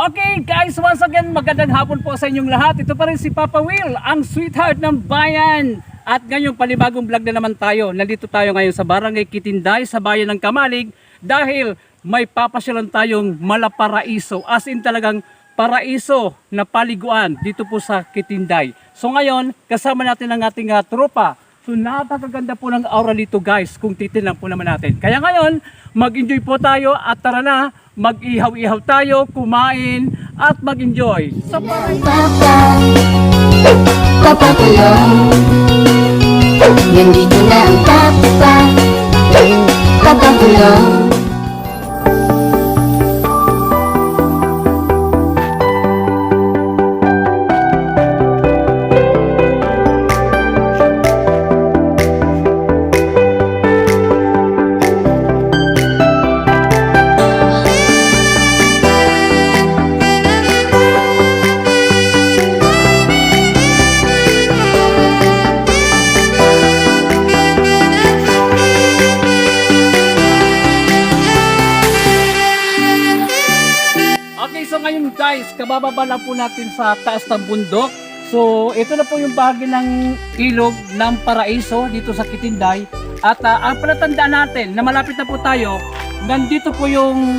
Okay guys, once again magandang hapon po sa inyong lahat. Ito pa rin si Papa Will, ang sweetheart ng bayan. At ngayong panibagong vlog na naman tayo. Nandito tayo ngayon sa Barangay Kitinday sa bayan ng Kamalig dahil may papasyalan tayong malaparaiso. As in talagang paraiso na paliguan dito po sa Kitinday. So ngayon, kasama natin ang ating tropa. So napakaganda po ng aura dito guys kung titignan po naman natin. Kaya ngayon, mag-enjoy po tayo at tara na, mag-ihaw-ihaw tayo, kumain at mag-enjoy. Sa Papa Kulong, nandito na ang Papa Kulong. So ngayon guys, kabababa lang po natin sa taas ng bundok. So ito na po yung bahagi ng ilog ng Paraiso dito sa Kitinday. At ang palatandaan natin na malapit na po tayo, nandito po yung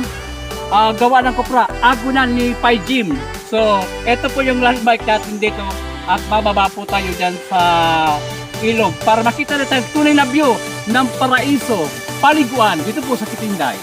gawa ng kopra, agunan ni Pai Jim. So ito po yung landmark natin dito at bababa po tayo dyan sa ilog para makita natin tunay na view ng Paraiso, paliguan dito po sa Kitinday.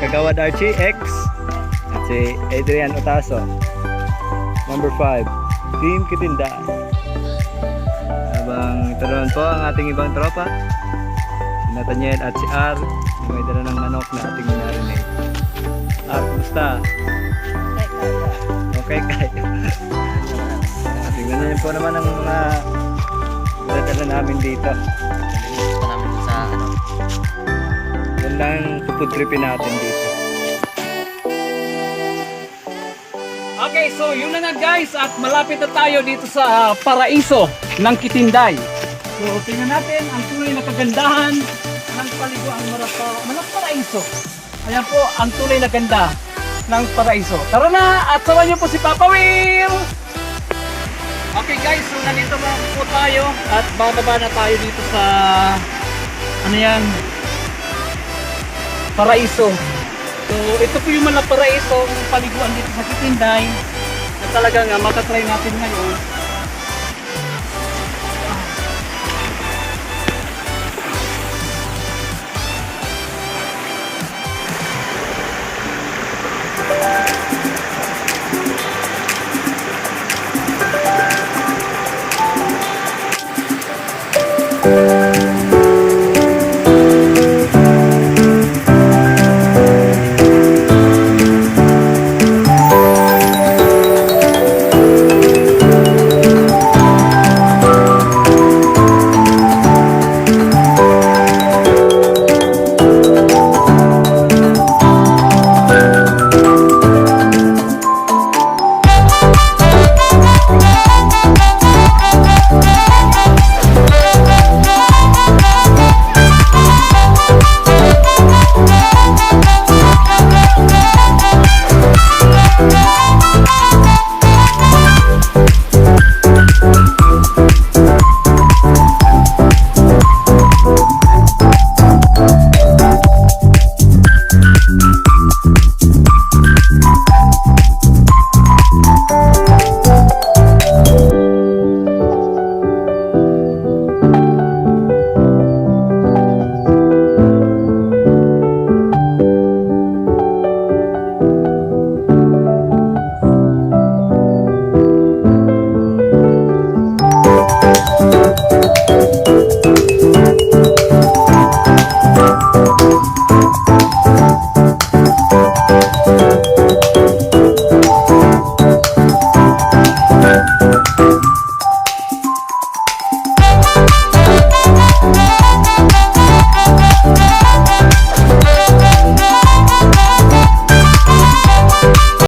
Kagawad Archie X at si Adrian Otaso. Number 5, Team Kitinday. Habang ito naman po ang ating ibang tropa, si Nathaniel at si R, na may dala ng manok na ating minarinate. R, kumusta? Okay kayo. Tingnan niyo po naman ang mga dala namin dito. Yan lang pupudripin natin dito. Okay, so yun na nga guys at malapit na tayo dito sa Paraiso ng Kitinday. So tingnan natin ang tunay na kagandahan ng paliguan Paraiso. Ayan po ang tunay na ganda ng Paraiso. Tara na at samahan niyo po si Papa Will! Okay guys, so nandito po tayo at bababa na tayo dito sa ano yan? Paraiso. So ito po yung Paraiso, paliguan dito sa Kitinday na talagang matatry natin ngayon